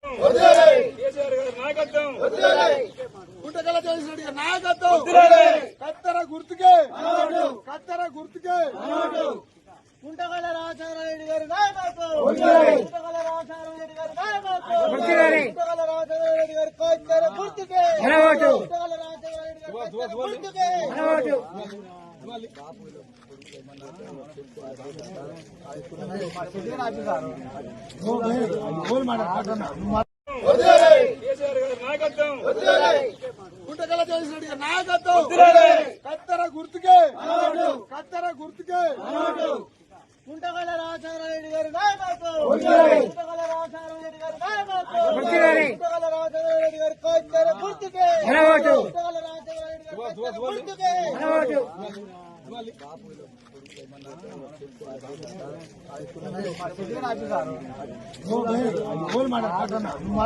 కేసీఆర్ గారి నాయకత్వం, గుంటకల జగదీశ్వర గారి నాయకత్వం, కత్తెర గుర్తుకే, కత్తెర గుర్తుకే, గుంటకల రాజారెడ్డి గారి నాయకత్వం, గుంటకల రాజారెడ్డి గారి నాయకత్వం, గుంటకల రాజారెడ్డి గారి కత్తెర గుర్తుకే, గుంటకల రాజారెడ్డి గారి కత్తెర గుర్తుకే. కేసీఆర్ గారి నాయకత్వం, గుంటకల జగదీశ్వర గారి నాయకత్వం, కత్తెర గుర్తుకే, కత్తెర గుర్తుకే, గుంటకల రాజారెడ్డి గారి నాయకత్వం, గుంటకల రాజారెడ్డి గారి నాయకత్వం, గుంటకల రాజారెడ్డి గారి కత్తెర గుర్తుకే, గుంటకల రాజారెడ్డి గారి కత్తెర గుర్తుకే.